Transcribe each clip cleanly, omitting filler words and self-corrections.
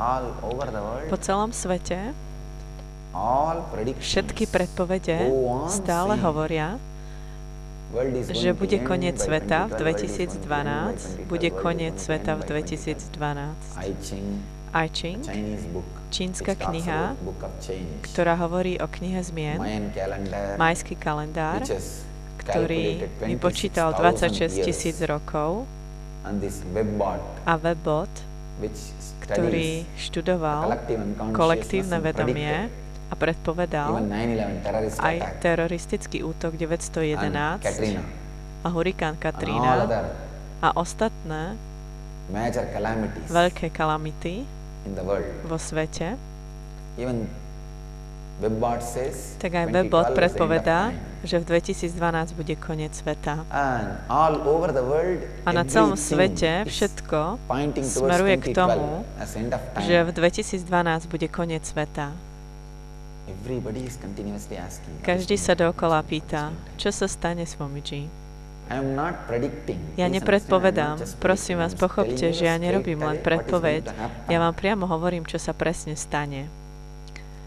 all over the world, Po celom svete all predictions všetky predpovede go on stále saying hovoria, world is že going to bude end koniec by sveta v 2012, 2012, bude world is koniec going to sveta end v by 2012. 2012. I Ching, I a Ching, Chinese book, čínska which talks kniha, about book of change, ktorá hovorí o knihe zmien, Mayan calendar, majský kalendár, which has ktorý calculated vypočítal 26,000 26 000 rokov, and this webbot, a webbot, which ktorý studies študoval collective unconsciousness kolektívne and vedomie predicted a predpovedal even 9/11 terrorist aj attack teroristický útok and 911 Katrina a hurikán and all Katrina other a ostatné major calamities veľké kalamity in the world. vo svete, Even webbot says tak aj 2012 webbot is the end of predpovedá, time. že v 2012 bude koniec sveta. And all over the world, A na celom everything svete is všetko pointing towards smeruje k tomu, 2012 as end of time. že v 2012 bude koniec sveta. Everybody is continuously asking. Každý sa dookola pýta, čo sa stane s Momiji. I am not predicting. Ja Please nepredpovedám, understand, I'm not just prosím vás, predicting. I'm pochopte, telling že ja you nerobím straight len away what is going predpoveď, to happen. ja vám priamo hovorím, čo sa presne stane.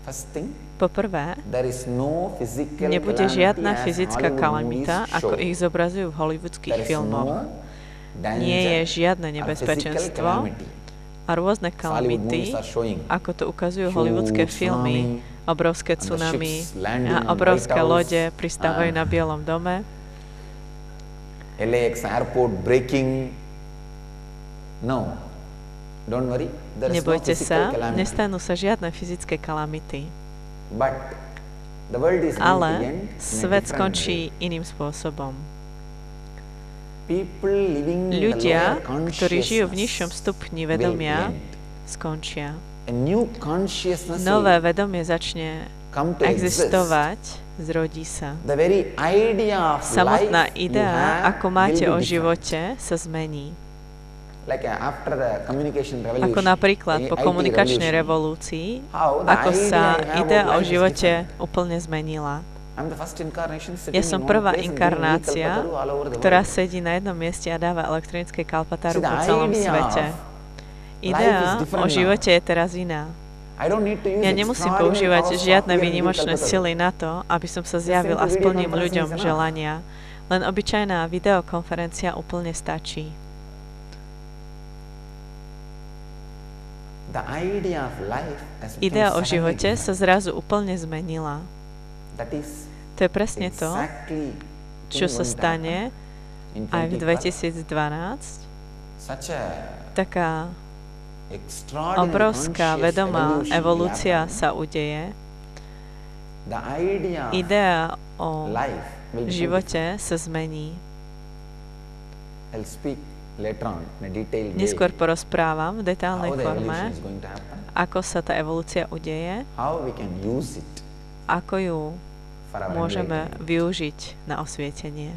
First thing, Poprvé, there is no physical nebude calamity žiadna as fyzická Hollywood kalamita, movies ako show. ich zobrazujú v hollywoodských There is filmoch. no danger Nie je žiadne or physical nebezpečenstvo calamity. a rôzne Hollywood kalamity, movies are showing ako to ukazujú huge hollywoodské filmy, tsunami, obrovské and the tsunami ships landing a on obrovské White House, lode pristávajú and na Bielom dome. LAX airport breaking. No, don't worry. There is no Nebojte physical sa, calamity. nestanú sa žiadne fyzické kalamity. But the world is going to Ale end in a svet different skončí way. iným spôsobom. People living in the Ľudia, lower ktorí žijú v nižšom consciousness stupni will vedomia, end. skončia. A new consciousness Nové will vedomie začne come to exist. existovať, zrodí sa. The very idea of Samotná life you idea, have ako máte will o be different. živote, sa zmení. Like after the communication revolution, Ako napríklad po IT komunikačnej revolution, revolúcii, how the ako idea sa I have idea about o life is živote different. úplne zmenila. I'm the first incarnation sitting Ja in som one prvá place and doing inkarnácia, e-kalpataru all over the ktorá world. sedí na jednom mieste a dáva elektronické kalpataru See, the po celom idea svete. of Idea life is different o now. živote je teraz iná. I don't need to use Ja nemusím extraordinary používať powers of žiadne software and výnimočné e-kalpataru. sily na to, aby som sa zjavil a simple video splním conferencing ľuďom is enough. želania. Len obyčajná videokonferencia úplne stačí. The idea of life has become Idea o suddenly živote different. sa zrazu úplne zmenila. That is To je presne to, exactly čo thing sa going to stane happen in aj v 2012. 2012. Such a Taká extraordinary obrovská conscious vedomá evolution will evolúcia happen. sa udeje. The idea of Idea o life will become živote sa zmení. different. I'll speak later on in a detailed way Neskôr porozprávam v how detailnej the evolution forme, is going to happen, ako sa tá evolúcia udeje, how we can use it ako ju for our môžeme enlightenment. využiť na osvietenie.